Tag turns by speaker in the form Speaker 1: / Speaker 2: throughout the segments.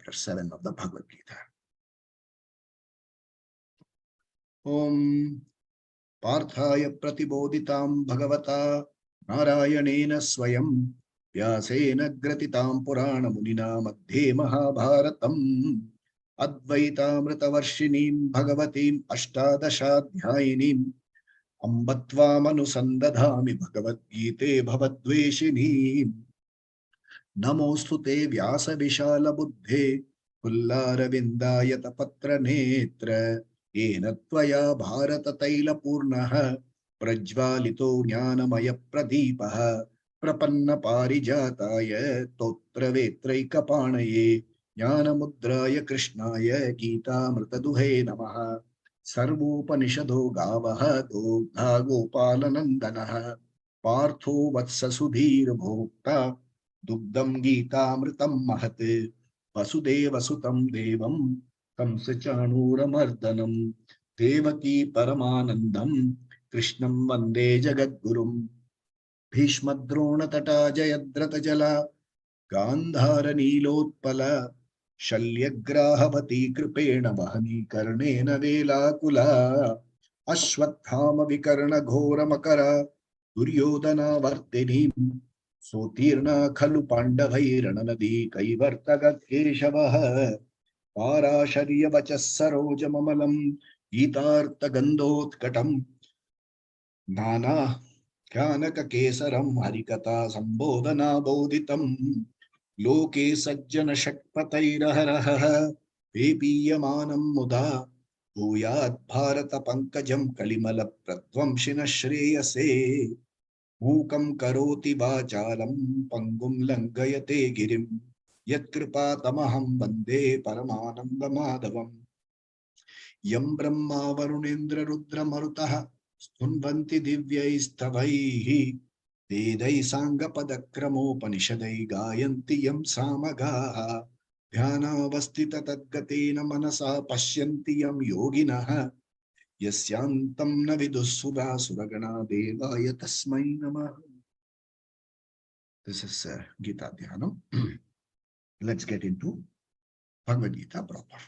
Speaker 1: chapter 7 of the Bhagavad Gita. Om Parthaya Pratibodhitam Bhagavata Narayanena Swayam Vyasena Gratitam Purana Munina Madhyama Bharatam Advaitamritavarshinim Bhagavatim Ashtadashadhyayinim Ambatva Manusandadhami Bhagavad Gite Bhavadveshinim Namostute Vyasa Vishala Buddhe Pullaravindayata Patra Netra Yena Tvaya Bharata Taila Purnaha Prajvalito Jnanamaya Pradipaha Prapanna Parijataya Totra Vetraika Panaye Jnanamudraya Krishnaya Gita Mrtaduhe Namaha Sarvopanishado Gavaha Dogdha Gopalanandanaha Partho Vatsasudhir Bhokta Dugdam Gita Mritam Mahate Vasudeva Sutam Devam Kamsachanuramardanam Devaki Paramanandam Krishnam Vande Jagadgurum Bhishmadrona Tata Jayadrata Jala Gandhara Nilotpala Shalyagrahavati Kripena Vahani Karnena Velakula Ashwathama Vikarna Ghora Makara Duryodhana Vartinim Sotirna Khalu Pandavairananadi Kaivartagat Keshavaha Parasharya Vachasaroja Mamalam Gitartha Gandhotkatam Nana Kyanaka Kesaram Harikata Sambodhana Bodhitam Loke Sajjana Shakpatairaharaha Pepiyamanam Muda Bhuyat Bharata Pankajam Kalimala Pradvamshina Shreyase Mukam Karoti Vachalam Pangum Langayate Girim Yatkripa Tamaham Bande Paramananda Madhavam Yam Brahma Varunendra Rudra Marutaha Stunvanti Divyaistavaihi Vedai Sanga Padakramo Panishadai Gayanti Yam Samagaha Dhyana Vastita Tadgatena Manasa Pashyanti Yam Yoginaha Yasyantam Navidusudha Suragana Devaya Tasmai Namaha. This is Gita Dhyanam. Let's get into Bhagavad Gita proper.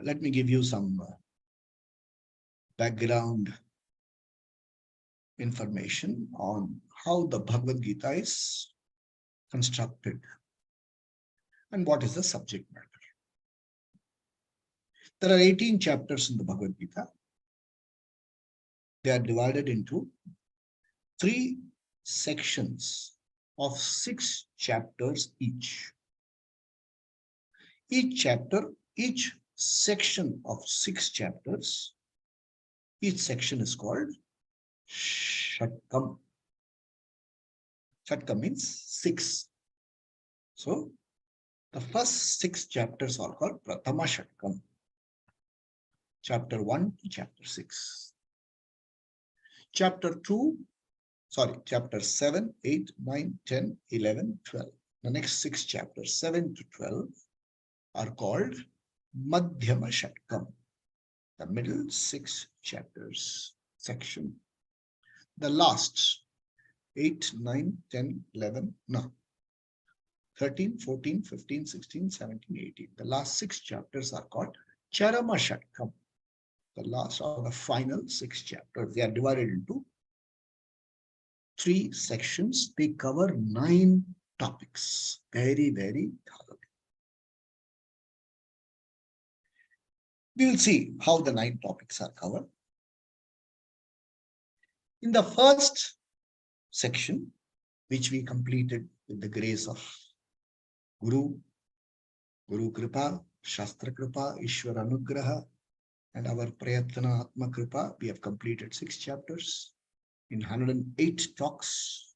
Speaker 1: Let me give you some background information on how the Bhagavad Gita is constructed and what is the subject matter. There are 18 chapters in the Bhagavad Gita. They are divided into 3 sections of 6 chapters each. Each section of 6 chapters, each section is called Shatkam. Shatkam means 6. So, the first 6 chapters are called Prathama Shatkam. Chapter 1 to chapter 6. Chapter 7, 8, 9, 10, 11, 12. The next 6 chapters, 7 to 12, are called Madhyama Shatkam. The middle 6 chapters section. The last 8, 9, 10, 11, no. 13, 14, 15, 16, 17, 18. The last 6 chapters are called Charama Shatkam. The last or the final 6 chapters. They are divided into 3 sections. They cover 9 topics. Very, very thoroughly. We will see how the 9 topics are covered. In the first section, which we completed with the grace of Guru Kripa, Shastra Kripa, Ishwara Anugraha, and our Prayatna Atma Kripa, we have completed 6 chapters. In 108 talks,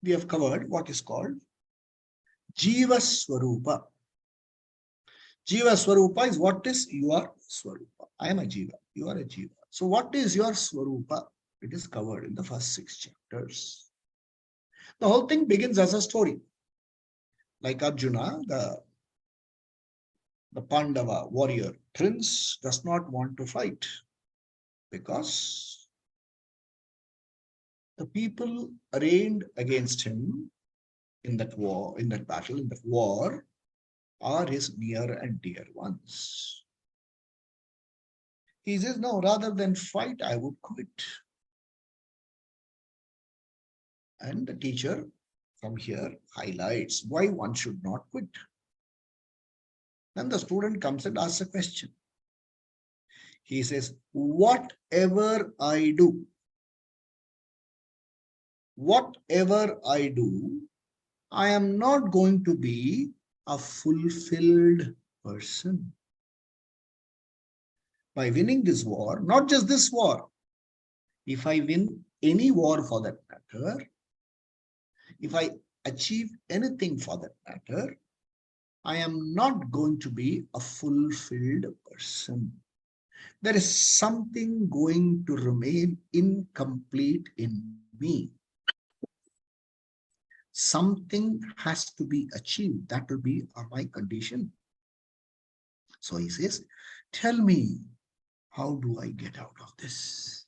Speaker 1: we have covered what is called Jiva Swarupa. Jiva Swarupa is what is your Swarupa. I am a Jiva, you are a Jiva. So what is your Swarupa? It is covered in the first 6 chapters. The whole thing begins as a story. Like Arjuna, the Pandava warrior prince does not want to fight because the people arraigned against him in that war, in that battle, in that war, are his near and dear ones. He says, no, rather than fight, I would quit. And the teacher from here highlights why one should not quit. Then the student comes and asks a question. He says, whatever I do, I am not going to be a fulfilled person. By winning this war, not just this war, if I win any war for that matter, if I achieve anything for that matter, I am not going to be a fulfilled person. There is something going to remain incomplete in me. Something has to be achieved. That will be my condition. So he says, tell me, how do I get out of this?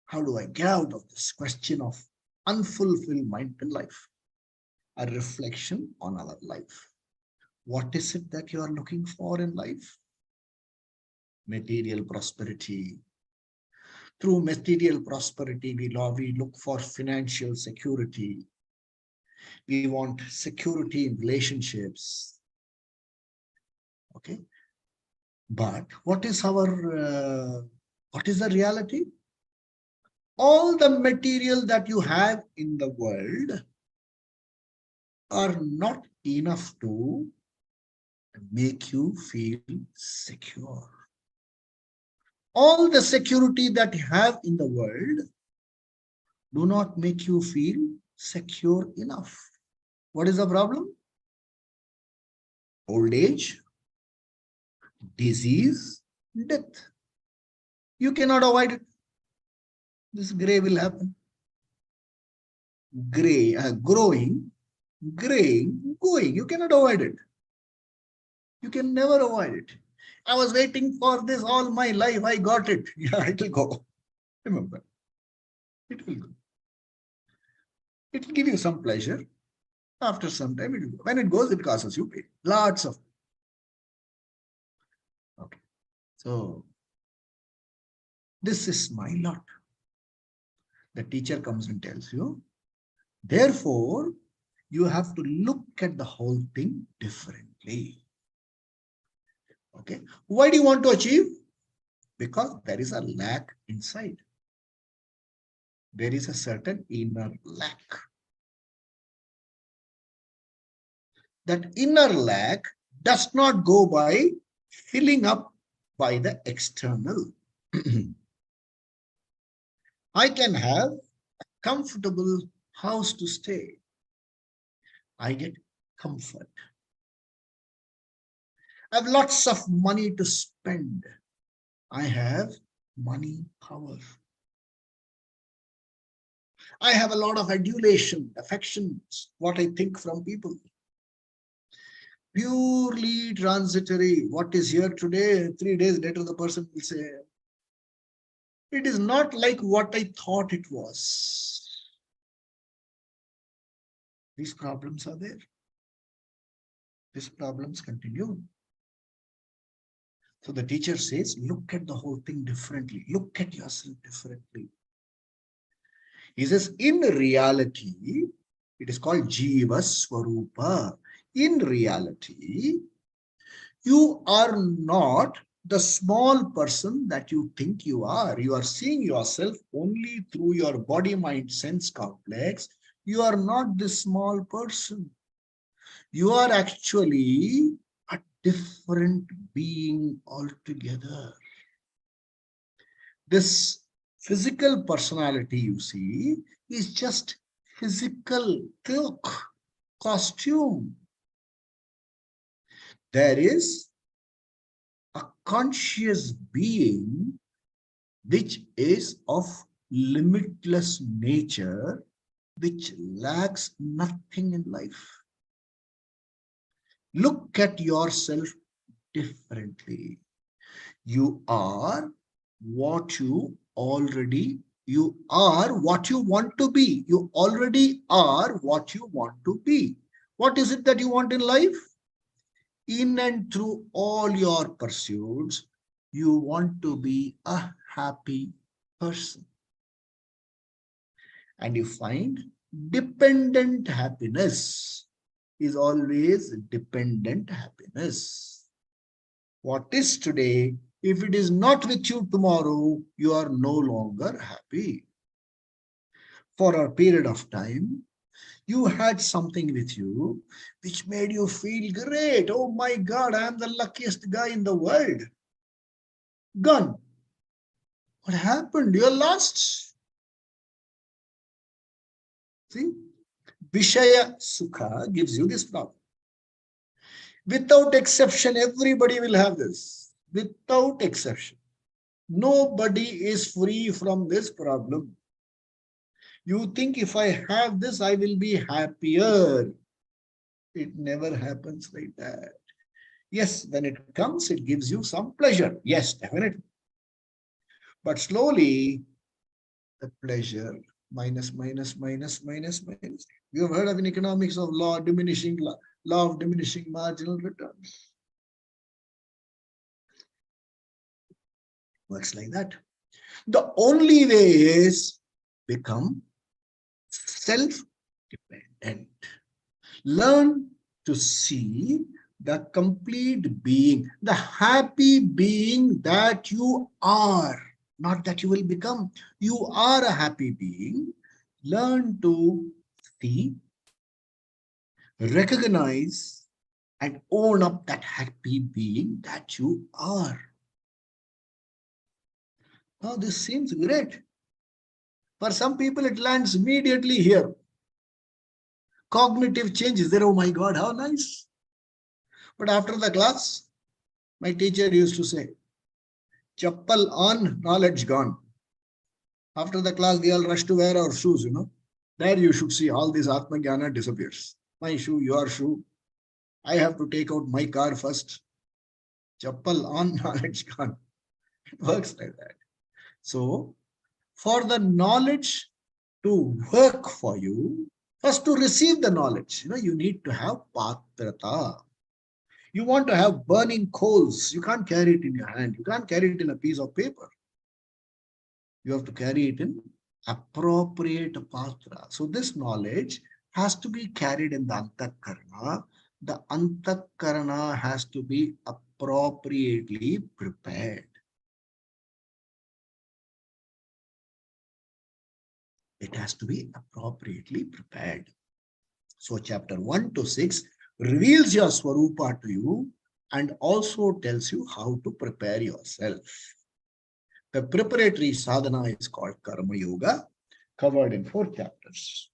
Speaker 1: How do I get out of this question of unfulfillment in life? A reflection on our life. What is it that you are looking for in life? Material prosperity. Through material prosperity, we look for financial security. We want security in relationships. Okay. But what is the reality? All the material that you have in the world are not enough to make you feel secure. All the security that you have in the world do not make you feel secure enough. What is the problem? Old age, disease, death. You cannot avoid it. This gray will happen. Growing, graying, going. You cannot avoid it. You can never avoid it. I was waiting for this all my life. I got it. Yeah, it will go. Remember, it will go. It will give you some pleasure. After some time, it will go. When it goes, it causes you pain. Lots of. Okay. So, this is my lot. The teacher comes and tells you, therefore, you have to look at the whole thing differently. Okay. Why do you want to achieve? Because there is a lack inside. There is a certain inner lack. That inner lack does not go by filling up by the external. I can have a comfortable house to stay. I get comfort. I have lots of money to spend. I have money power. I have a lot of adulation, affections, what I think from people. Purely transitory. What is here today, 3 days later, the person will say, it is not like what I thought it was. These problems are there. These problems continue. So the teacher says, look at the whole thing differently. Look at yourself differently. He says, in reality, it is called Jiva Swarupa. In reality, you are not the small person that you think you are. You are seeing yourself only through your body, mind, sense complex. You are not this small person. You are actually a different being altogether. This physical personality you see is just physical cloak, costume. There is a conscious being which is of limitless nature, which lacks nothing in life. Look at yourself differently. You are what you already You are what you want to be. You already are what you want to be. What is it that you want in life? In and through all your pursuits, you want to be a happy person. And you find dependent happiness is always dependent happiness. What is today, if it is not with you tomorrow, you are no longer happy. For a period of time, you had something with you which made you feel great. Oh my God, I am the luckiest guy in the world. Gone. What happened? You're lost. See? Vishaya Sukha gives you this problem. Without exception, everybody will have this. Without exception. Nobody is free from this problem. You think if I have this, I will be happier. It never happens like that. Yes, when it comes, it gives you some pleasure. Yes, definitely. But slowly, the pleasure minus, minus, minus, minus, minus. You have heard of in economics of law of diminishing marginal returns. Works like that. The only way is become self-dependent. Learn to see the complete being, the happy being that you are, not that you will become. You are a happy being. Learn to see, recognize, and own up that happy being that you are. Now, this seems great. For some people, it lands immediately here. Cognitive changes there. Oh my God, how nice. But after the class, my teacher used to say, chappal on, knowledge gone. After the class, we all rush to wear our shoes, There you should see all this Atma Jnana disappears. My shoe, your shoe. I have to take out my car first. Chappal on, knowledge gone. It works like that. So, for the knowledge to work for you, first to receive the knowledge, you need to have patrata. You want to have burning coals. You can't carry it in your hand. You can't carry it in a piece of paper. You have to carry it in appropriate patra. So this knowledge has to be carried in the antakarana. The antakarana has to be appropriately prepared. It has to be appropriately prepared. So chapter 1 to 6 reveals your Swarupa to you and also tells you how to prepare yourself. The preparatory sadhana is called Karma Yoga, covered in 4 chapters,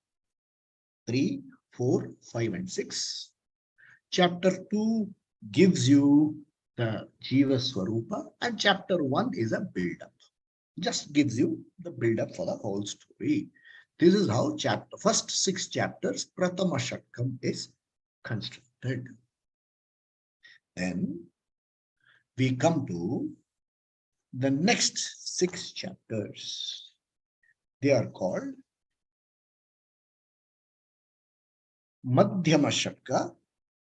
Speaker 1: 3, 4, 5, and 6. Chapter 2 gives you the Jiva Swarupa, and chapter 1 is a build-up. Just gives you the build-up for the whole story. This is how first 6 chapters, Prathama Shatkam, is constructed. Then we come to the next 6 chapters. They are called Madhyama Shatka,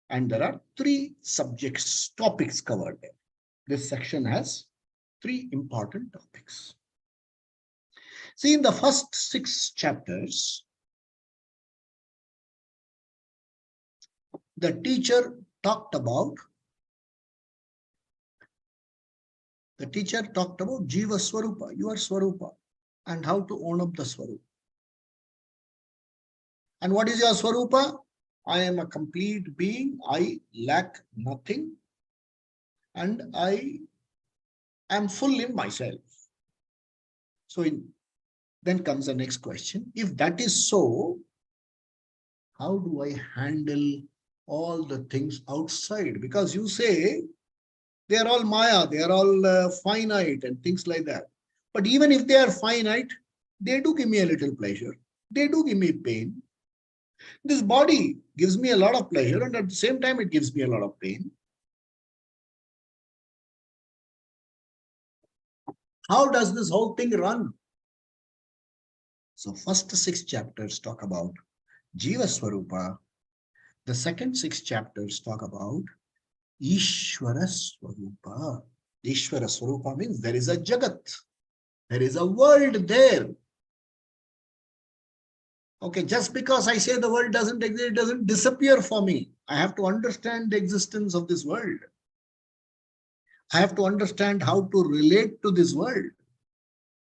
Speaker 1: and there are 3 topics covered there. This section has 3 important topics. See, in the first 6 chapters, the teacher talked about Jiva Swarupa, your Swarupa, and how to own up the Swarupa. And what is your Swarupa? I am a complete being. I lack nothing. And I am full in myself. So then comes the next question. If that is so, how do I handle all the things outside? Because you say they are all Maya, they are all finite and things like that. But even if they are finite, they do give me a little pleasure. They do give me pain. This body gives me a lot of pleasure, and at the same time, it gives me a lot of pain. How does this whole thing run? So first 6 chapters talk about Jiva Swarupa. The second 6 chapters talk about Ishvara Swarupa. Ishvara Swarupa means there is a Jagat. There is a world there. Okay, just because I say the world doesn't exist, it doesn't disappear for me. I have to understand the existence of this world. I have to understand how to relate to this world.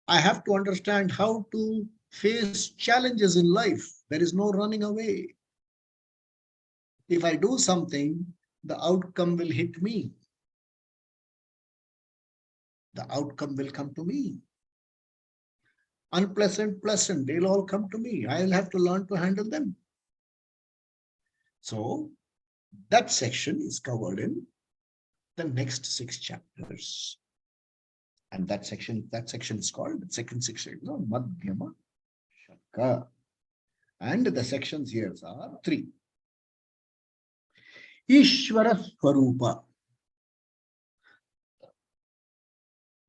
Speaker 1: I have to understand how to face challenges in life. There is no running away. If I do something, the outcome will hit me. The outcome will come to me. Unpleasant, pleasant, they'll all come to me. I'll have to learn to handle them. So that section is covered in the next 6 chapters. And that section is called the second section, Madhyama Shatkam. And the sections here are 3. Ishvara Swarupa.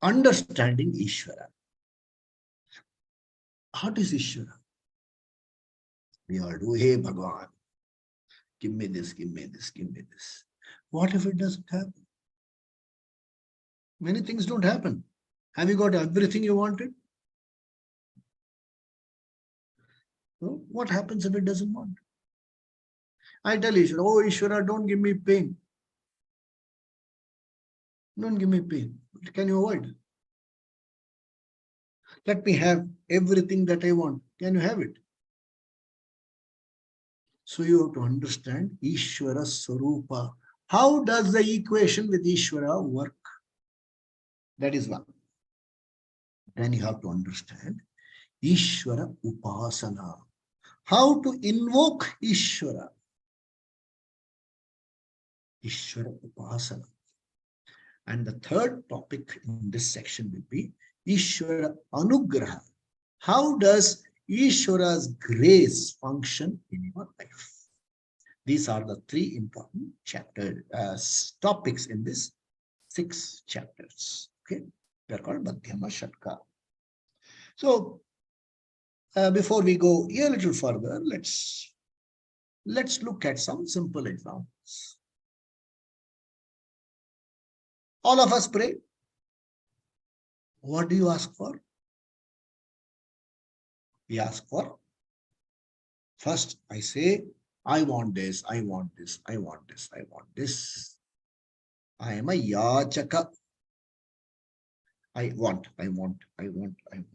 Speaker 1: Understanding Ishvara. What is Ishvara? We all do, hey Bhagwan, give me this, give me this, give me this. What if it doesn't happen? Many things don't happen. Have you got everything you wanted? No? What happens if it doesn't want? I tell Ishvara, oh Ishvara, don't give me pain. Don't give me pain. Can you avoid? Let me have everything that I want. Can you have it? So you have to understand Ishvara Swarupa. How does the equation with Ishvara work? That is one. Then you have to understand Ishvara Upasana. How to invoke Ishvara. Ishvara Upasana. And the third topic in this section will be Ishvara Anugraha. How does Ishvara's grace function in your life? These are the 3 important topics in this 6 chapters. Okay, they are called Madhyama Shatkam. So before we go a little further, let's look at some simple examples. All of us pray. What do you ask for? We ask for, first I say, I want this, I want this, I want this, I want this. I am a yachaka. I want, I want, I want, I want.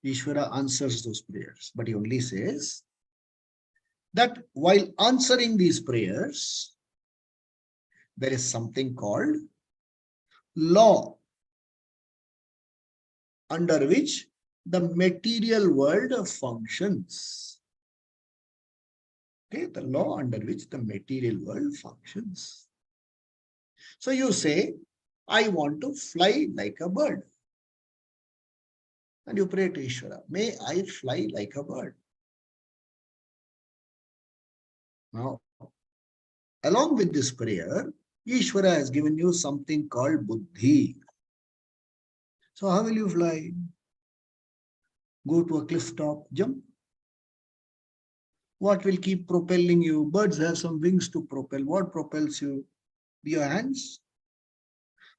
Speaker 1: Ishvara answers those prayers, but he only says that while answering these prayers, there is something called law, under which the material world functions. Okay, the law under which the material world functions. So you say, I want to fly like a bird. And you pray to Ishvara, may I fly like a bird. Now, along with this prayer, Ishvara has given you something called buddhi. So how will you fly? Go to a cliff top, jump. What will keep propelling you? Birds have some wings to propel. What propels you? Your hands.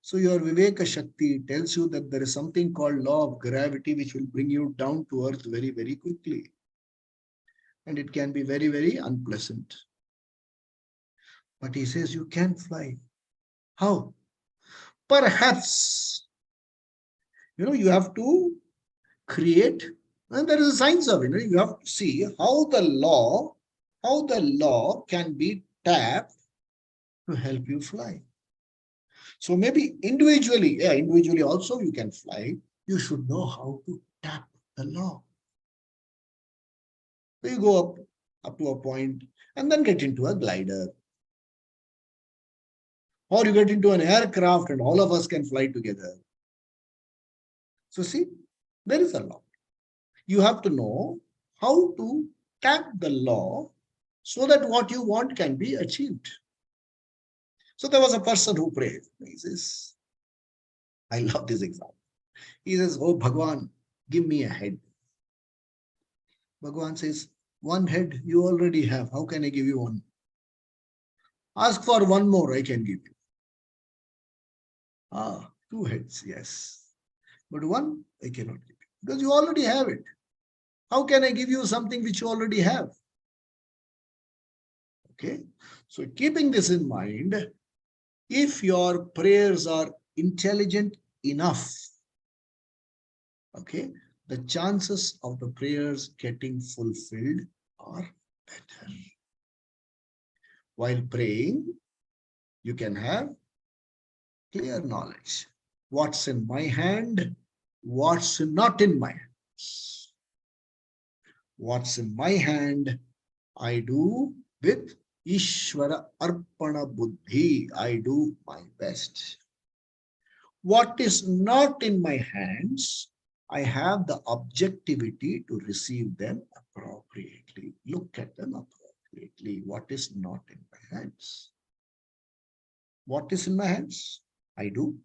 Speaker 1: So your Viveka Shakti tells you that there is something called law of gravity which will bring you down to earth very, very quickly. And it can be very, very unpleasant. But he says you can fly. How? Perhaps, you have to create, and there is a science of it. You have to see how the law can be tapped to help you fly. So maybe individually also you can fly. You should know how to tap the law. So you go up to a point and then get into a glider. Or you get into an aircraft and all of us can fly together. So see, there is a law. You have to know how to tap the law so that what you want can be achieved. So there was a person who prayed. He says, I love this example. He says, oh Bhagwan, give me a head. Bhagavan says, one head you already have. How can I give you one? Ask for one more, I can give you. Two heads, yes. But one, I cannot give you. Because you already have it. How can I give you something which you already have? Okay. So keeping this in mind, if your prayers are intelligent enough, okay, the chances of the prayers getting fulfilled are better. While praying, you can have clear knowledge. What's in my hand, what's not in my hands. What's in my hand, I do with Ishvara Arpana Buddhi. I do my best. What is not in my hands, I have the objectivity to receive them appropriately. Look at them appropriately. What is not in my hands? What is in my hands? I do.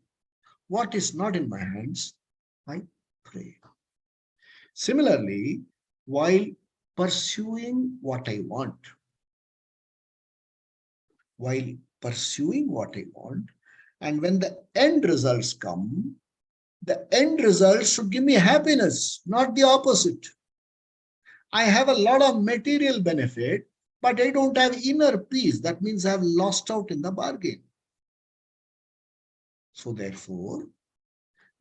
Speaker 1: What is not in my hands? I pray. Similarly, while pursuing what I want, and when the end results come, the end results should give me happiness, not the opposite. I have a lot of material benefit, but I don't have inner peace. That means I have lost out in the bargain. So therefore,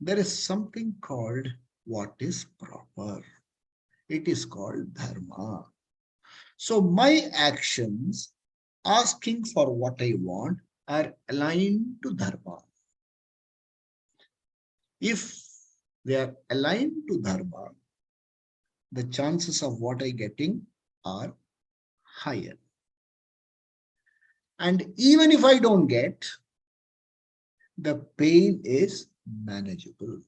Speaker 1: there is something called what is proper. It is called dharma. So my actions asking for what I want are aligned to dharma. If they are aligned to dharma, the chances of what I getting are higher. And even if I don't get, the pain is manageable.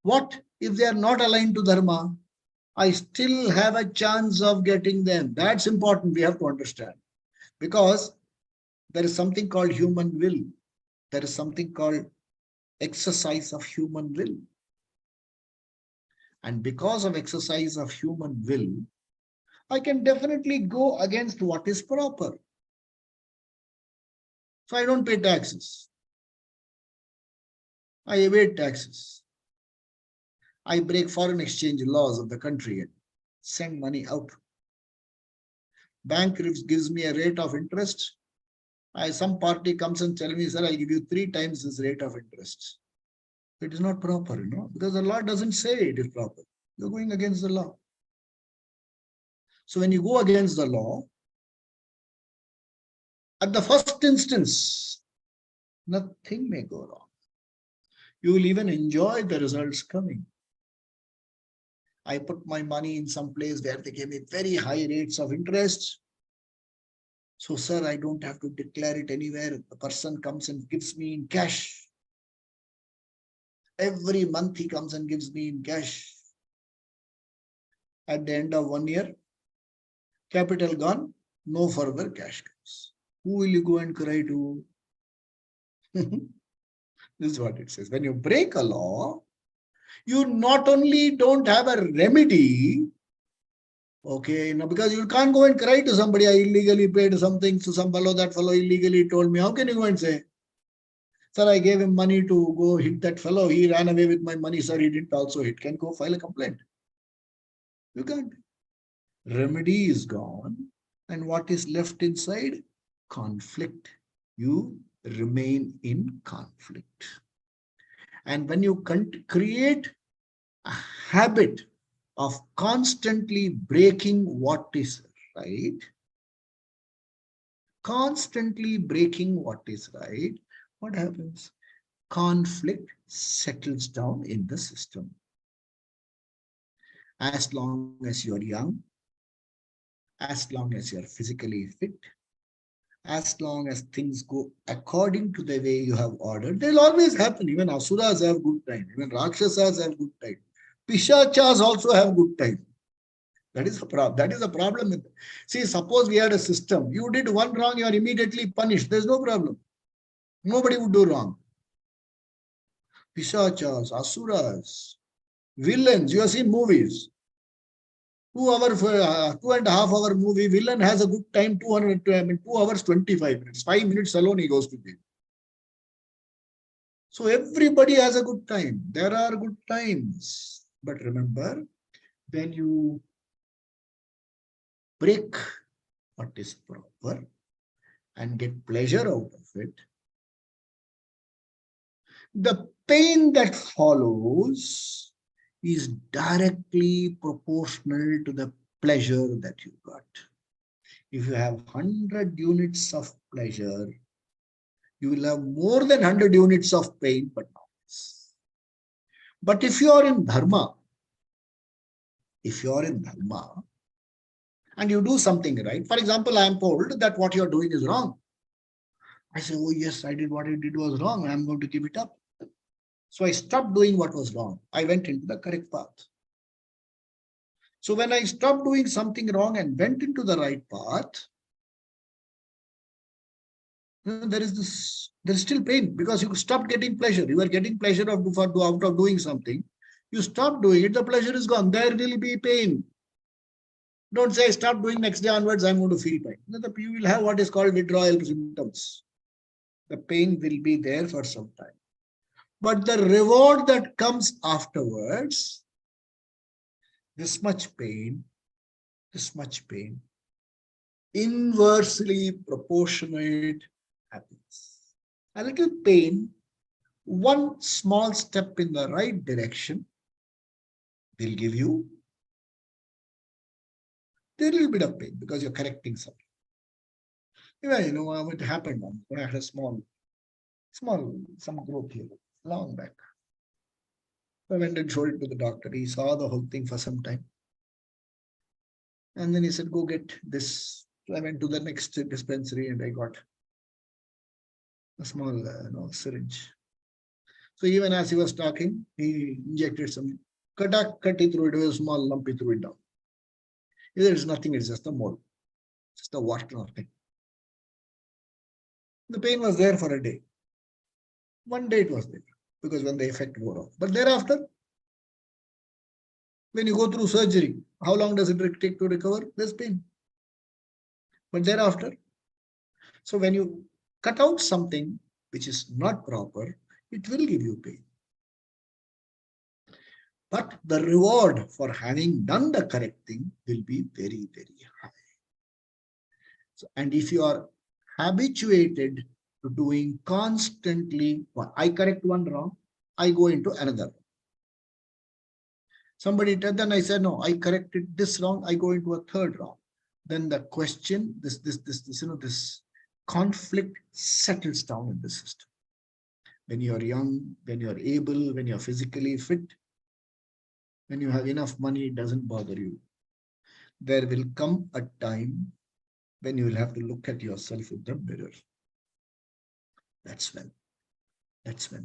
Speaker 1: What if they are not aligned to dharma? I still have a chance of getting them. That's important. We have to understand. Because there is something called human will. There is something called exercise of human will. And because of exercise of human will, I can definitely go against what is proper. So I don't pay taxes. I evade taxes. I break foreign exchange laws of the country and send money out. Bank gives me a rate of interest. Some party comes and tells me, sir, I give you 3 times this rate of interest. It is not proper, because the law doesn't say it is proper. You're going against the law. So when you go against the law, at the first instance, nothing may go wrong. You will even enjoy the results coming. I put my money in some place where they gave me very high rates of interest. So, sir, I don't have to declare it anywhere. The person comes and gives me in cash. Every month he comes and gives me in cash. At the end of 1 year, capital gone, no further cash comes. Who will you go and cry to? This is what it says. When you break a law, you not only don't have a remedy, okay, because you can't go and cry to somebody, I illegally paid something to some fellow, that fellow illegally told me. How can you go and say, sir, I gave him money to go hit that fellow, he ran away with my money, sir, he didn't also hit. Can go file a complaint. You can't. Remedy is gone. And what is left inside? Conflict. You remain in conflict. And when you create a habit of constantly breaking what is right, what happens? Conflict settles down in the system. As long as you're young, as long as you're physically fit, as long as things go according to the way you have ordered, they'll always happen. Even asuras have good time. Even rakshasas have good time. Pishachas also have good time. That is the problem. That is the problem. See, suppose we had a system. You did one wrong, you are immediately punished. There's no problem. Nobody would do wrong. Pisachas, asuras, villains. You have seen movies. 2 hour, 2.5 hour movie. Villain has a good time. 2 hours 25 minutes. 5 minutes alone he goes to jail. So everybody has a good time. There are good times. But remember, when you break what is proper and get pleasure out of it, the pain that follows is directly proportional to the pleasure that you got. If you have 100 units of pleasure, you will have more than 100 units of pain, but not less. But if you are in dharma, and you do something right, for example, I am told that what you are doing is wrong. I say, oh yes, I did what I did was wrong. I am going to give it up. So I stopped doing what was wrong. I went into the correct path. So when I stopped doing something wrong and went into the right path, there is still pain because you stopped getting pleasure. You were getting pleasure out of doing something. You stop doing it, the pleasure is gone. There will be pain. Don't say stop doing next day onwards, I'm going to feel pain. You will have what is called withdrawal symptoms. The pain will be there for some time. But the reward that comes afterwards, this much pain, inversely proportionate happiness. A little pain, one small step in the right direction will give you a little bit of pain because you're correcting something. What happened once when I had a small, some growth here, long back. I went and showed it to the doctor. He saw the whole thing for some time. And then he said, go get this. So I went to the next dispensary and I got a small syringe. So even as he was talking, he injected some cutty through it, a small lump, he threw it down. There is nothing, it's just a mole, just a water thing. The pain was there for a day. One day it was there because when the effect wore off. But thereafter, when you go through surgery, how long does it take to recover? There's pain. But thereafter, so when you cut out something which is not proper, it will give you pain. But the reward for having done the correct thing will be very, very high. So, and if you are habituated to doing constantly, I correct one wrong, I go into another. Somebody did, then I said, no, I corrected this wrong, I go into a third wrong. Then the question, this conflict settles down in the system. When you're young, when you're able, when you're physically fit, when you have enough money, it doesn't bother you. There will come a time when you will have to look at yourself in the mirror. That's when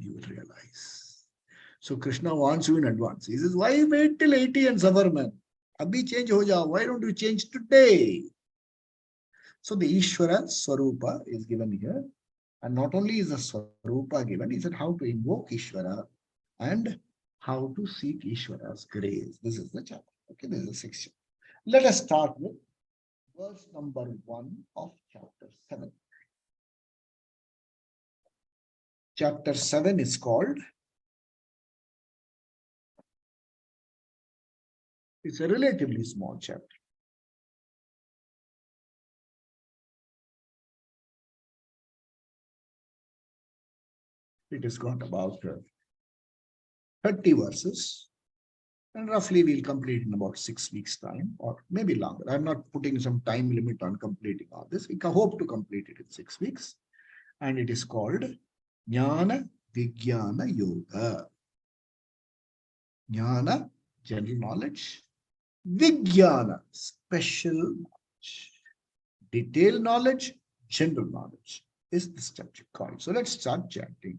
Speaker 1: you will realize. So Krishna wants you in advance. He says, why wait till 80 and suffer, man? Abhi change ho jao. Why don't you change today? So the Ishvara Swarupa is given here. And not only is the Swarupa given, he said how to invoke Ishvara and how to seek Ishvara's grace. This is the chapter. Okay, this is the section. Let us start with verse number 1 of chapter 7. Chapter 7 is called, it's a relatively small chapter. It has got about 30 verses. And roughly we'll complete in about 6 weeks' time, or maybe longer. I'm not putting some time limit on completing all this. We can hope to complete it in 6 weeks. And it is called Jnana Vijnana Yoga. Jnana, general knowledge. Vijnana, special knowledge. Detailed knowledge, general knowledge is this chapter called. So let's start chanting.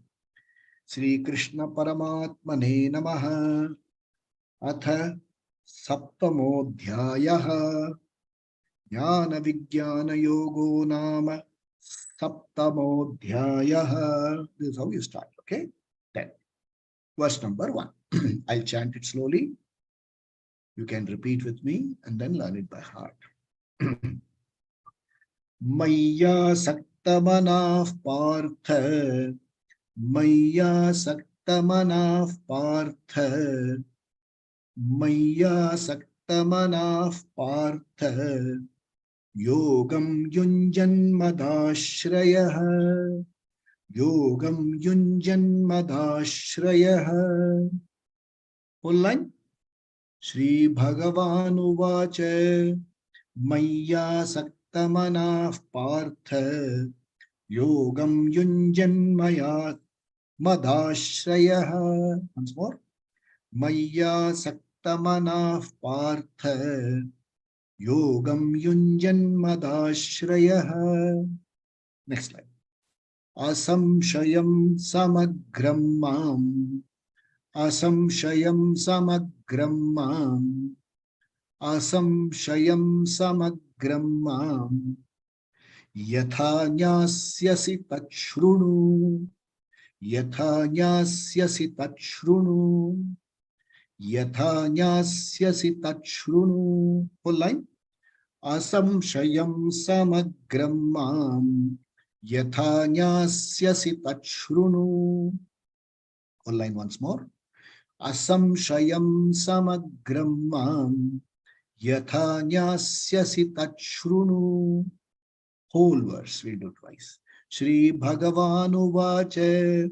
Speaker 1: Sri Krishna Paramatmane Namaha. अथ सप्तमोऽध्यायः ज्ञान विज्ञान योगो नाम सप्तमोऽध्यायः. This is how you start, okay? 10. Verse number 1. I'll chant it slowly. You can repeat with me and then learn it by heart. Maya Saktamanaf Partha, Maya Saktamanaf Partha, Maya Saktamanaf Partha, Yogam Yunjan Madashrayah, Yogam Yunjan Madashrayah. Whole line. Shri Bhagavan Uvacha, Maya Saktamanaf Partha, Yogam Yunjan Maya Madashrayah. Once more. Maya Saktamanaf Partha, Yogam Yunjan Madashrayah. Next slide. Asamshayam Samagram Mam, Asamshayam Samagram Mam, Asamshayam Samagram Mam, Yatha Nyasyasi Tachrunu, Yatha Nyasyasi Tachrunu, Yatha Nyasyasi Tachrunu. Whole line. Asamshayam Samagram Mam, Yatha Nyasyasi Tachrunu. Whole line once more. Asamshayam Samagram Mam, Yatha Nyasyasi Tachrunu. Whole verse, we do twice. Shri Bhagavan Uvacha,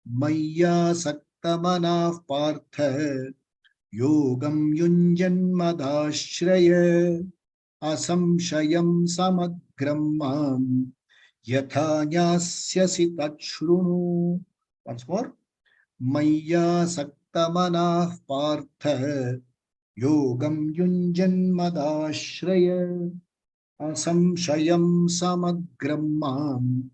Speaker 1: Maya Saktamanaf Partha, Yogam Yunjan Madashraya, Asamshayam Samagram Mam, Yatha Nyasyasi Tachrunu. Once more. Maya Saktamanaf Partha, Yogam Yunjan Madashraya, Asamshayam Samagram Mam,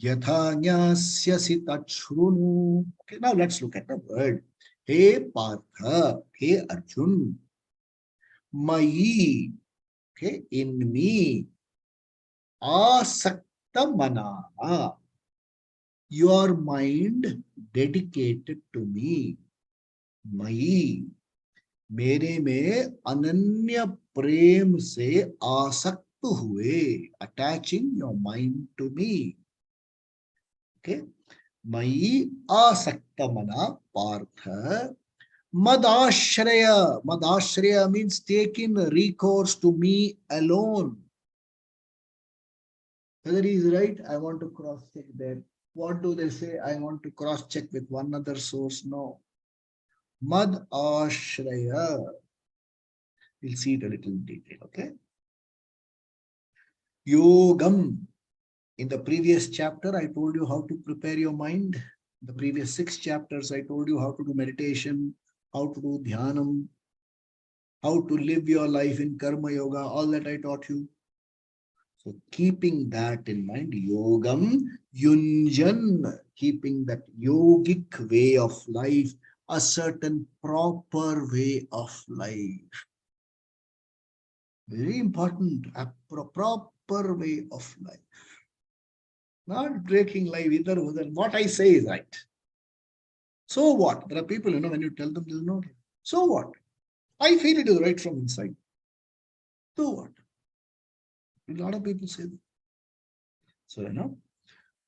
Speaker 1: Yatha Nyasyasi Tachrunu. Okay, now let's look at the word. Hey Partha, hey Arjun, Mayi, okay, in me, Asakta Mana, your mind dedicated to me. Mayi, मेरे में अनन्य प्रेम से आसक्त हुए, attaching your mind to me. Okay, मयि आसक्त मना Partha, madashraya. Madashraya means taking recourse to me alone. Whether he is right, I want to cross check that. What do they say? I want to cross check with one other source. No. Mad ashraya. We'll see it a little in detail. Okay. Yogam. In the previous chapter, I told you how to prepare your mind. In the previous 6 chapters, I told you how to do meditation, how to do dhyanam, how to live your life in karma yoga, all that I taught you. So keeping that in mind, yogam yunjan, keeping that yogic way of life, a certain proper way of life. Very important, a proper way of life. Not breaking life either. What I say is right. So what? There are people, when you tell them, they'll know. So what? I feel it is right from inside. So what? A lot of people say that. So,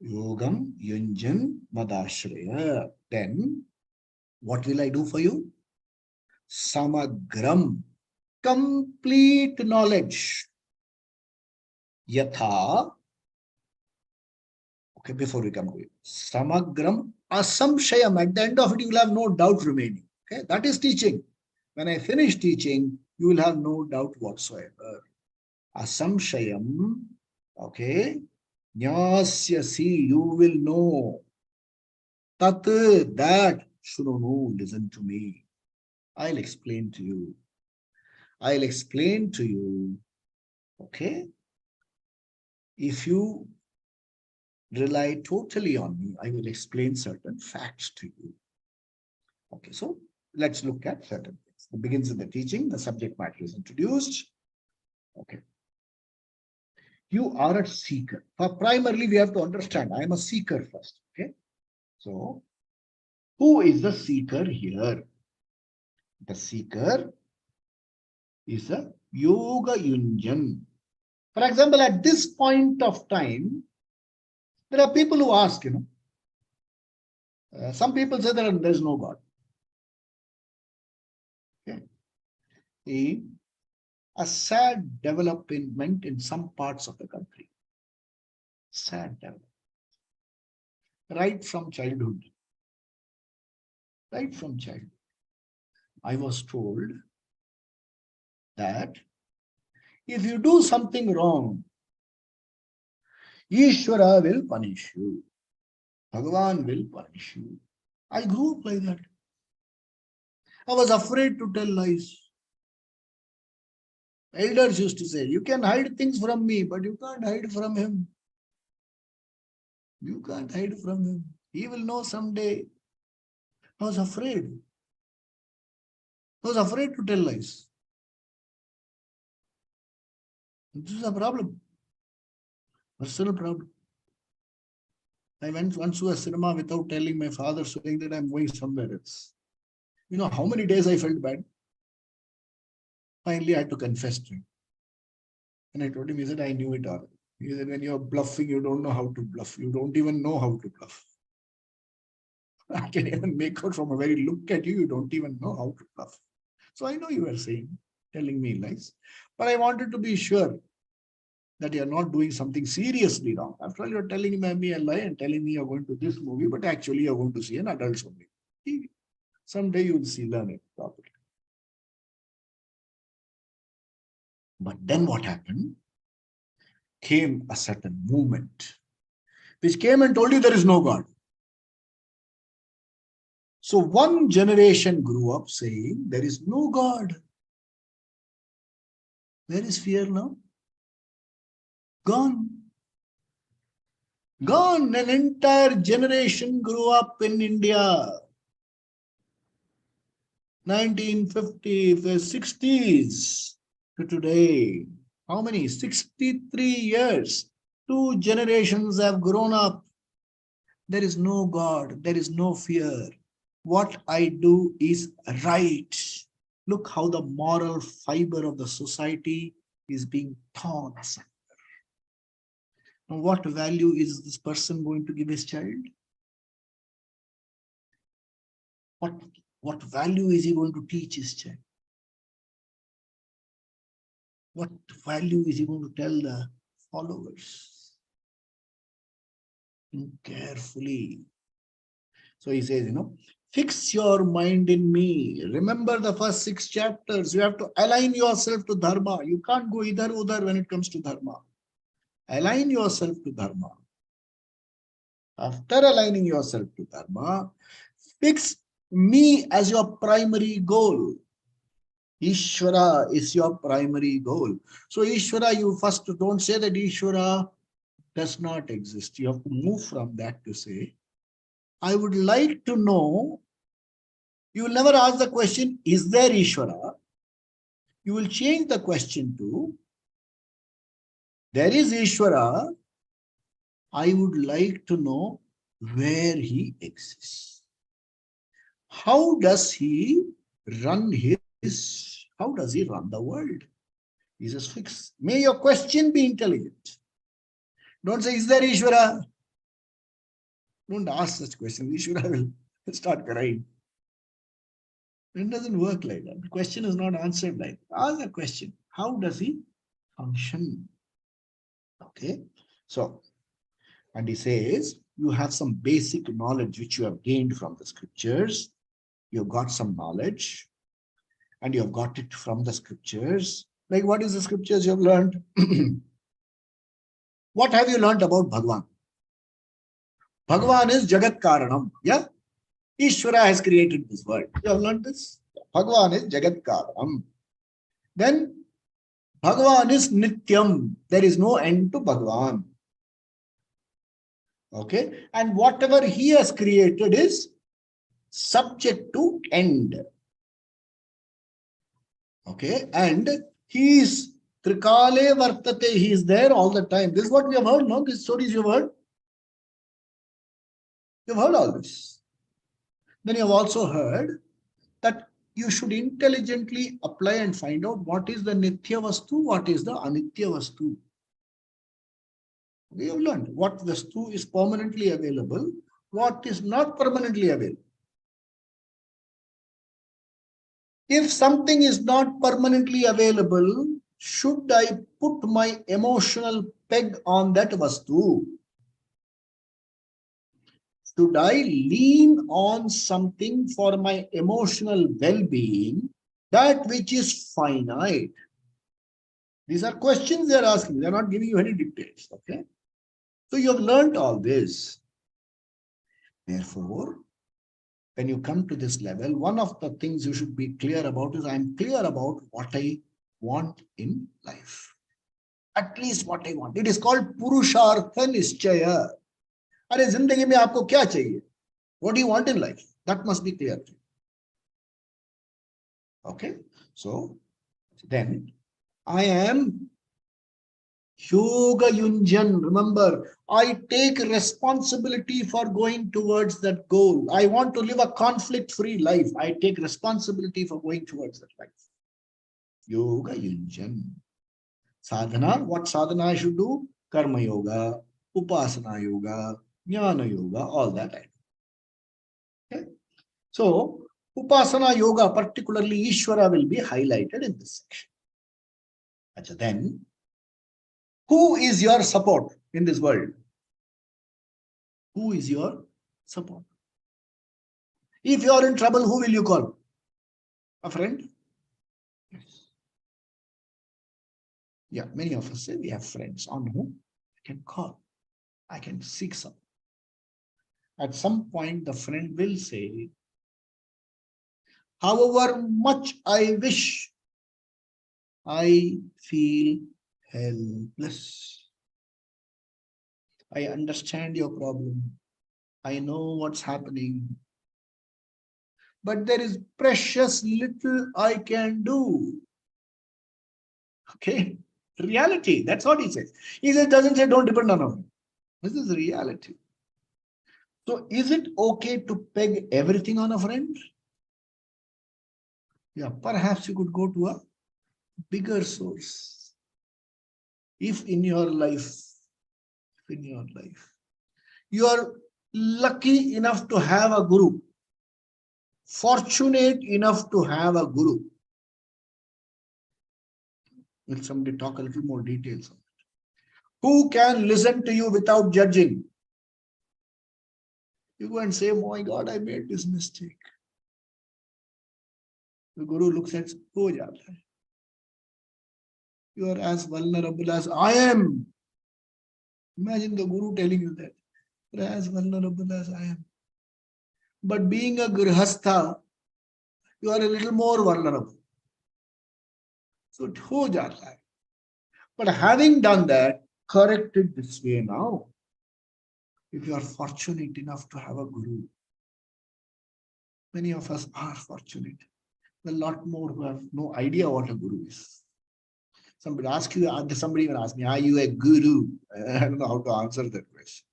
Speaker 1: Yogam Yunjan Madashraya. Then, what will I do for you? Samagram. Complete knowledge. Yatha. Okay, before we come to it. Samagram Asamshayam. At the end of it, you will have no doubt remaining. Okay, that is teaching. When I finish teaching, you will have no doubt whatsoever. Asamshayam, okay, Nyasyasi, you will know. Tat, that, Shurunu, listen to me. I'll explain to you. I'll explain to you, okay? If you rely totally on me, I will explain certain facts to you. Okay, so let's look at certain things. It begins with the teaching, the subject matter is introduced. Okay. You are a seeker. For primarily, we have to understand, I am a seeker first. Okay. So, Who is the seeker here? The seeker is a yoga yunjan. For example, at this point of time, there are people who ask, some people say that there is no God. Okay. A sad development in some parts of the country. Sad development. Right from childhood. Right from childhood. I was told that if you do something wrong, Ishvara will punish you. Bhagavan will punish you. I grew up like that. I was afraid to tell lies. Elders used to say, you can hide things from me, but you can't hide from him. You can't hide from him. He will know someday. I was afraid. I was afraid to tell lies. This is a problem. Personal problem. I went once to a cinema without telling my father, saying that I'm going somewhere else. You know how many days I felt bad? Finally, I had to confess to him. And I told him, he said, I knew it all. He said, when you're bluffing, you don't know how to bluff. You don't even know how to bluff. I can even make out from a very look at you, you don't even know how to bluff. So I know you are telling me lies. But I wanted to be sure that you're not doing something seriously wrong. After all, you're telling me a lie and telling me you're going to this movie, but actually you're going to see an adult movie. Someday you'll see, learn it properly. But then what happened? Came a certain movement which came and told you there is no God. So one generation grew up saying there is no God. Where is fear now? Gone. Gone. An entire generation grew up in India. 1950s, 60s to today. How many? 63 years. 2 generations have grown up. There is no God. There is no fear. What I do is right. Look how the moral fiber of the society is being torn asunder. Now, what value is this person going to give his child? What value is he going to teach his child? What value is he going to tell the followers? Think carefully. So he says, fix your mind in me. Remember the first 6 chapters. You have to align yourself to Dharma. You can't go idhar udhar when it comes to Dharma. Align yourself to Dharma. After aligning yourself to Dharma, fix me as your primary goal. Ishvara is your primary goal. So Ishvara, you first don't say that Ishvara does not exist. You have to move from that to say, I would like to know. You will never ask the question, is there Ishvara? You will change the question to, there is Ishvara. I would like to know where he exists. How does he run how does he run the world? He says, fix. May your question be intelligent. Don't say, is there Ishvara? Don't ask such questions. Ishvara will start crying. It doesn't work like that. The question is not answered like that. Ask the question. How does he function? Okay. So, and he says, you have some basic knowledge which you have gained from the scriptures. You've got some knowledge and you have got it from the scriptures. Like, what is the scriptures you have learned? What have you learned about Bhagavan? Bhagavan is Jagat Karanam. Yeah? Ishvara has created this world. You have learned this? Bhagavan is Jagat Karanam. Then Bhagavan is Nityam. There is no end to Bhagavan. Okay? And whatever he has created is subject to end. Okay? And he is Trikale Vartate. He is there all the time. This is what we have heard, no? These stories you have heard. You've heard all this. Then you have also heard that you should intelligently apply and find out what is the Nitya Vastu, what is the Anitya Vastu. We have learned what Vastu is permanently available, what is not permanently available. If something is not permanently available, should I put my emotional peg on that Vastu? Should I lean on something for my emotional well-being, that which is finite? These are questions they are asking. They are not giving you any dictates. Okay. So you have learned all this. Therefore, when you come to this level, one of the things you should be clear about is I am clear about what I want in life. At least what I want. It is called Purushartha Nischaya. अरे जिंदगी में आपको क्या चाहिए? What do you want in life? That must be clear. Okay. So then I am Yoga Yunjan. Remember, I take responsibility for going towards that goal. I want to live a conflict-free life. I take responsibility for going towards that life. Yoga Yunjan. Sadhana, what sadhana I should do? Karma Yoga, Upasana Yoga, Jnana Yoga, all that I do. Okay? So, Upasana Yoga, particularly Ishvara, will be highlighted in this section. Achha, then, who is your support in this world? Who is your support? If you are in trouble, who will you call? A friend? Yes. Yeah, many of us say we have friends on whom I can call. I can seek support. At some point, the friend will say, however much I wish, I feel helpless. I understand your problem. I know what's happening. But there is precious little I can do. Okay? Reality. That's what he says. He doesn't say don't depend on him. This is reality. So is it okay to peg everything on a friend? Yeah, perhaps you could go to a bigger source. If in your life, you are lucky enough to have a guru, fortunate enough to have a guru. Will somebody talk a little more details on it? Who can listen to you without judging? You go and say, oh my God, I made this mistake. The guru looks at, ho jata hai. You are as vulnerable as I am. Imagine the guru telling you that. You are as vulnerable as I am. But being a grihastha, you are a little more vulnerable. So it ho jata hai. But having done that, correct it this way now. If you are fortunate enough to have a guru, many of us are fortunate. A lot more who have no idea what a guru is. Somebody even asked me, are you a guru? I don't know how to answer that question.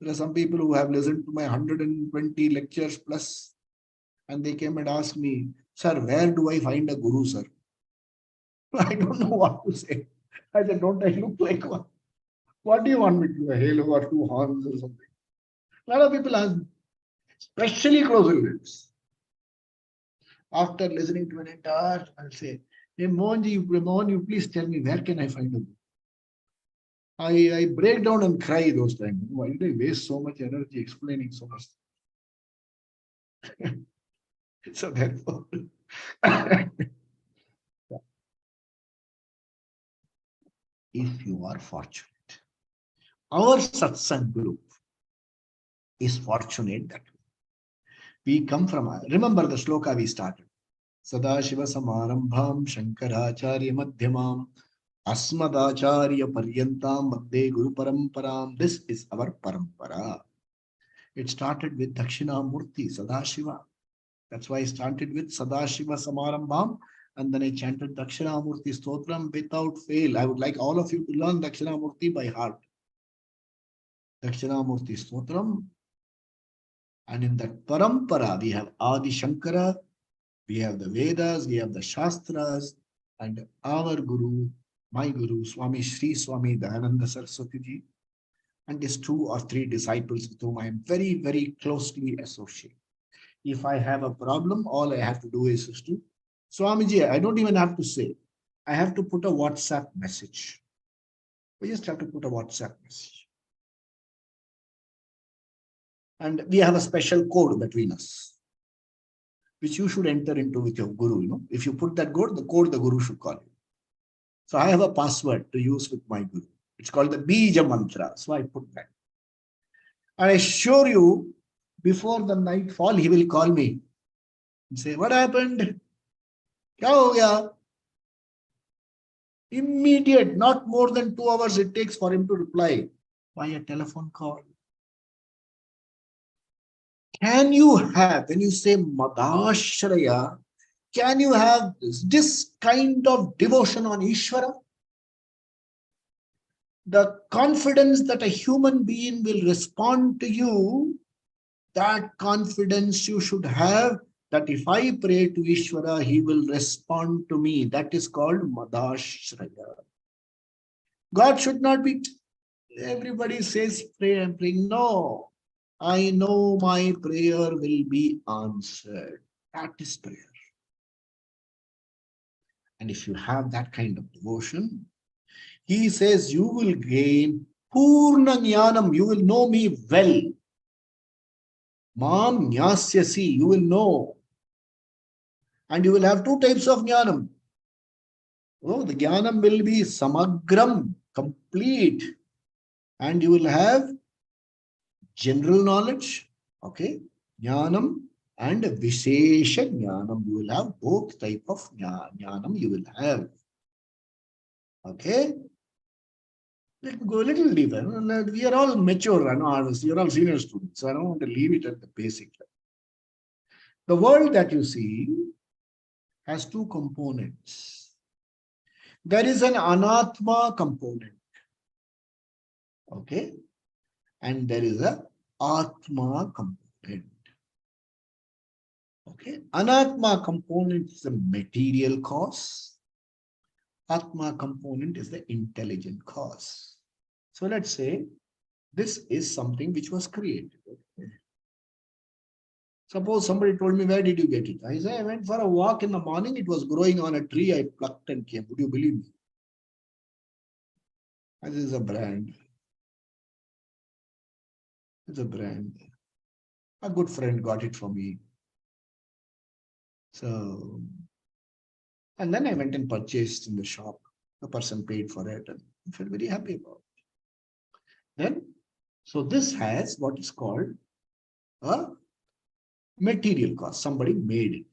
Speaker 1: There are some people who have listened to my 120 lectures plus, and they came and asked me, sir, where do I find a guru, sir? I don't know what to say. I said, don't I look like one? What do you want me to do? A halo or two horns or something? A lot of people ask me, especially close relatives. After listening to an entire, I'll say, hey, Mohan, you please tell me, where can I find a guru? I break down and cry those times. Why did I waste so much energy explaining so much? So therefore, if you are fortunate, our satsang group is fortunate that we come from, remember the shloka we started. Sadashiva Samarambham Shankaracharya Madhyamam Asmadacharya Paryantam Madde Guru Paramparam. This is our parampara. It started with Dakshinamurti, Sadashiva. That's why I started with Sadashiva Samarambham, and then I chanted Dakshinamurti Stotram without fail. I would like all of you to learn Dakshinamurti by heart. Dakshinamurti Stotram. And in that parampara, we have Adi Shankara, we have the Vedas, we have the Shastras, and our Guru, my Guru, Swami Sri Swami Dayananda Saraswati Ji, and his 2 or 3 disciples with whom I am very, very closely associated. If I have a problem, all I have to do is to, Swamiji, I don't even have to say. I have to put a WhatsApp message. We just have to put a WhatsApp message. And we have a special code between us, which you should enter into with your Guru. If you put that code, the Guru should call you. So I have a password to use with my Guru. It's called the Bija Mantra. So I put that. And I assure you, before the nightfall, he will call me and say, what happened? Kya ho gaya? Immediate, not more than 2 hours it takes for him to reply via telephone call. Can you have, when you say Madhyashraya, can you have this kind of devotion on Ishvara? The confidence that a human being will respond to you, that confidence you should have, that if I pray to Ishvara, he will respond to me. That is called Madhyashraya. God should not be, everybody says pray and praying. No, I know my prayer will be answered. That is prayer. And if you have that kind of devotion, he says you will gain Purna Jnanam, you will know me well. Mam Jnasyasi, you will know. And you will have 2 types of Jnanam. Oh, the Jnanam will be Samagram, complete. And you will have general knowledge, okay, Jnanam and Vishesha Jnanam. You will have both type of Jnanam you will have. Okay? Let me go a little deeper. We are all mature, you're all senior students, so I don't want to leave it at the basic level. The world that you see has 2 components. There is an Anatma component, okay, and there is a Atma component. Okay, Anatma component is the material cause. Atma component is the intelligent cause. So let's say this is something which was created. Okay. Suppose somebody told me, where did you get it? I say, I went for a walk in the morning. It was growing on a tree. I plucked and came. Would you believe me? And this is a brand. It's a brand. A good friend got it for me. So, and then I went and purchased in the shop. The person paid for it and I felt very happy about it. Then, so this has what is called a material cost. Somebody made it.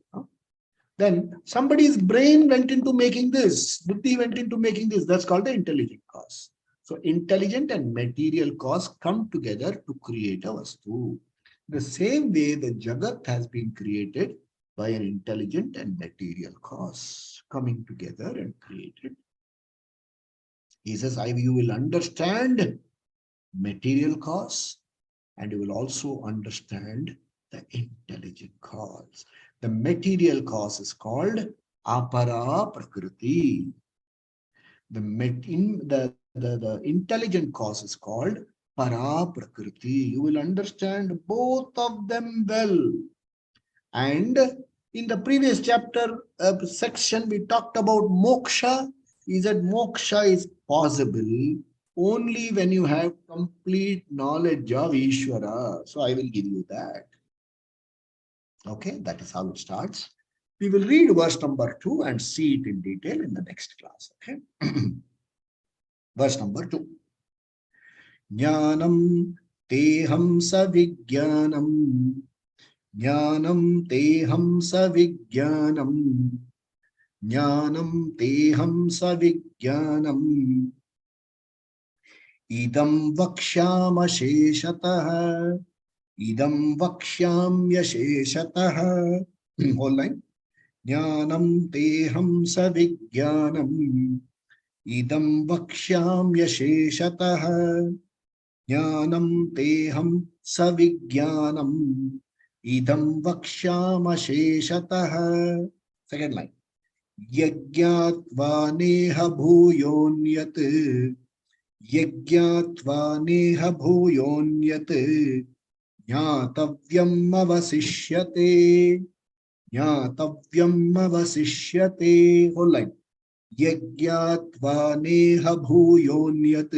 Speaker 1: Then somebody's brain went into making this. Buddhi went into making this. That's called the intelligent cost. So intelligent and material costs come together to create a vastu. The same way the Jagat has been created by an intelligent and material cause coming together and created. He says, you will understand material cause and you will also understand the intelligent cause. The material cause is called apara prakriti. The intelligent cause is called para prakriti. You will understand both of them well. And in the previous chapter section, we talked about moksha. Is that moksha is possible only when you have complete knowledge of Ishvara. So I will give you that. Okay, that is how it starts. We will read verse number 2 and see it in detail in the next class. Okay. Verse number 2. Jnanam teham savijnanam. Jnanam teham savijnanam. Jnanam teham savijnanam. Idam vakshama sheshatah. Idam vakshyamya sheshatah. Whole line. Jnanam teham savijnanam. Idam vakshyamya sheshatah. Jnanam teham savijnanam. idam vakshama sheshatah. Second line. Yajñātvā neha bhūyonyat. Yajñātvā neha bhūyonyat. Jnātavyam avasishyate. Jnātavyam avasishyate. Whole line. Yajñātvā neha bhūyonyat.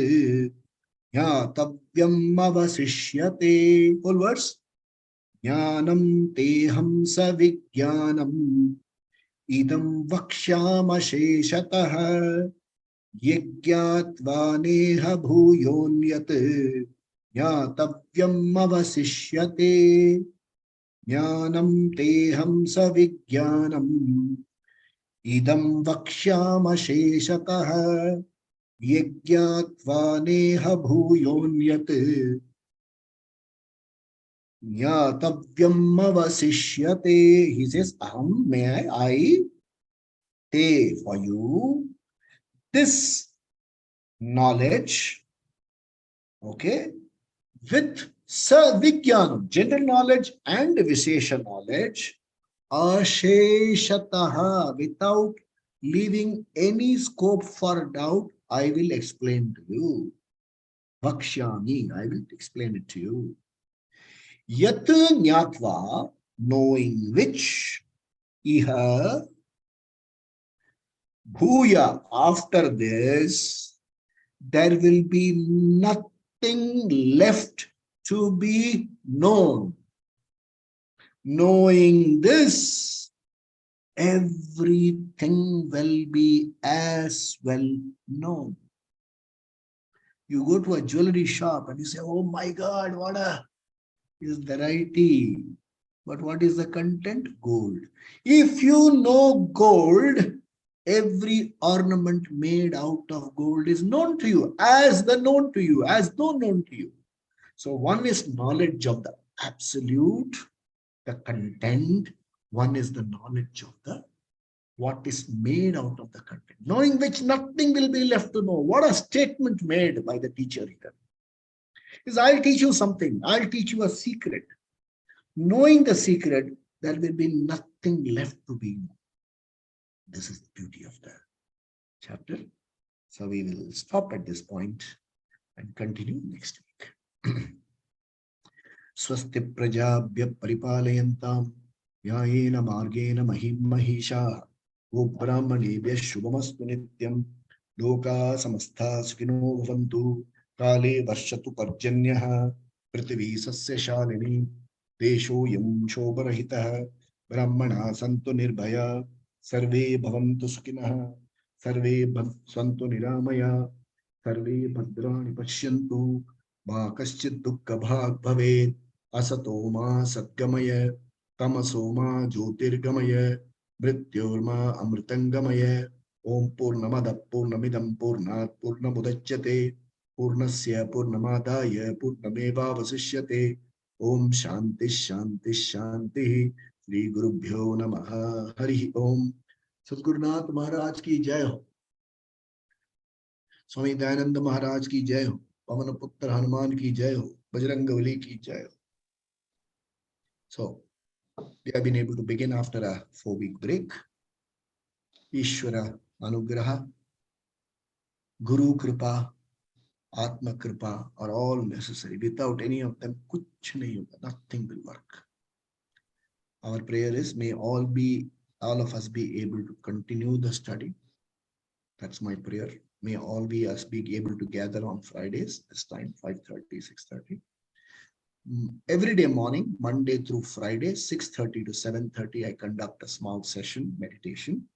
Speaker 1: Jnātavyam avasishyate. Whole verse. Jnanam teham savijnanam idam vakshama sheshatah yajñātvā neha bhūyonyat jnātavyam avasishyate. Jnanam teham savijnanam idam vakshama sheshatah yajñātvā neha bhūyonyat Jnātavyam avasishyate. He says, Aham, may I te for you this knowledge, okay, with savijnanam, general knowledge and vishesha knowledge, asheshataha, without leaving any scope for doubt, I will explain to you. Vakshyami, I will explain it to you. Yat jnatva, knowing which, iha, bhuya, after this, there will be nothing left to be known. Knowing this, everything will be as well known. You go to a jewelry shop and you say, oh my God, what a is variety. But what is the content? Gold. If you know gold, every ornament made out of gold is known to you, as the known to you, as though known to you. So one is knowledge of the absolute, the content. One is the knowledge of the what is made out of the content, knowing which nothing will be left to know. What a statement made by the teacher here. Is I'll teach you something. I'll teach you a secret. Knowing the secret, there will be nothing left to be known. This is the beauty of the chapter. So we will stop at this point and continue next week. Swasti prajabhya paripalayantam yayena margena mahim mahisha go brahmanebhya shubhamastu nityam loka samastha sukhino bhavantu kale varshatu parjanyah prithvi sasya shalini desho yam shobharahitah brahmana santu nirbhaya sarve bhavantu sukhinah sarve santu niramaya sarve bhadrani pashyantu ma kaschid dukkha bhag bhavet asato ma satgamaya tamaso ma jyotirgamaya mrityorma amritangamaya om purnamada purnamidam purnat purnamudachyate purnasya purnamadaya purnameva vasishyate om shanti shanti shanti Shri Gurubhyo Namaha Hari Om. Sadgurunath Maharaj ki jai ho. Swami Dayananda Maharaj ki jai ho. Pavan Putra Hanuman ki jai ho. Bajrangavali ki jai ho. So, we have been able to begin after a 4-week break. Ishvara Anugraha, Guru Kripa, Atma Kripa are all necessary. Without any of them, kuch nahi hoga, nothing will work. Our prayer is, may all of us be able to continue the study. That's my prayer. May all be us be able to gather on Fridays, this time 5:30, 6:30. Every day morning, Monday through Friday, 6:30 to 7:30, I conduct a small session meditation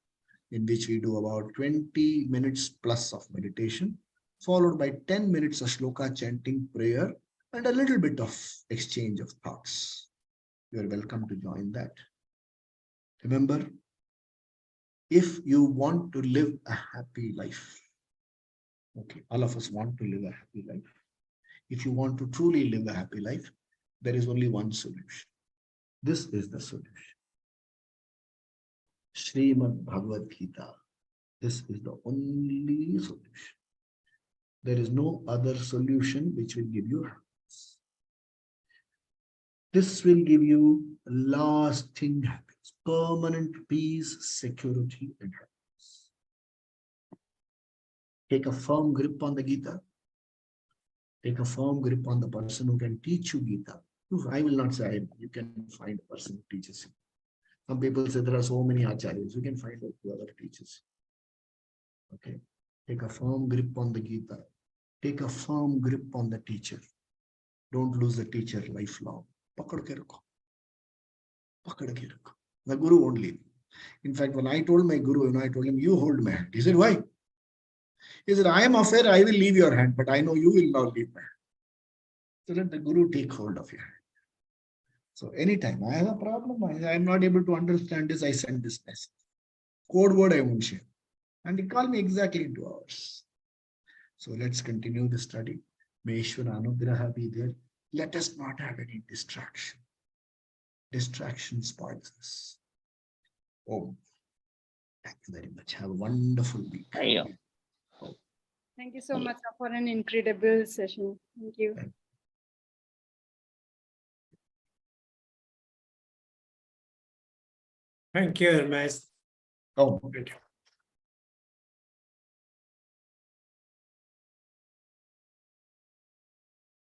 Speaker 1: in which we do about 20 minutes plus of meditation, followed by 10 minutes of shloka chanting, prayer, and a little bit of exchange of thoughts. You are welcome to join that. Remember, if you want to live a happy life, okay, all of us want to live a happy life. If you want to truly live a happy life, there is only one solution. This is the solution. Srimad Bhagavad Gita. This is the only solution. There is no other solution which will give you happiness. This will give you lasting happiness, permanent peace, security, and happiness. Take a firm grip on the Gita. Take a firm grip on the person who can teach you Gita. I will not say you can find a person who teaches you. Some people say there are so many acharyas. You can find out whoever teaches you. Okay. Take a firm grip on the Gita. Take a firm grip on the teacher. Don't lose the teacher lifelong. Pakad ke rakho. Pakad ke rakho. The guru won't leave. In fact, when I told my guru, I told him, you hold my hand. He said, why? He said, I am afraid I will leave your hand, but I know you will not leave my hand. So let the guru take hold of your hand. So anytime I have a problem, I am not able to understand this, I send this message. Code word I won't share. And he called me exactly in 2 hours. So let's continue the study. May Ishvara Anugraha be there. Let us not have any distraction. Distraction spoils us. Oh, thank you very much. Have a wonderful week.
Speaker 2: Thank you so much for an incredible session. Thank you.
Speaker 3: Thank you, Hermes.
Speaker 1: Oh, great.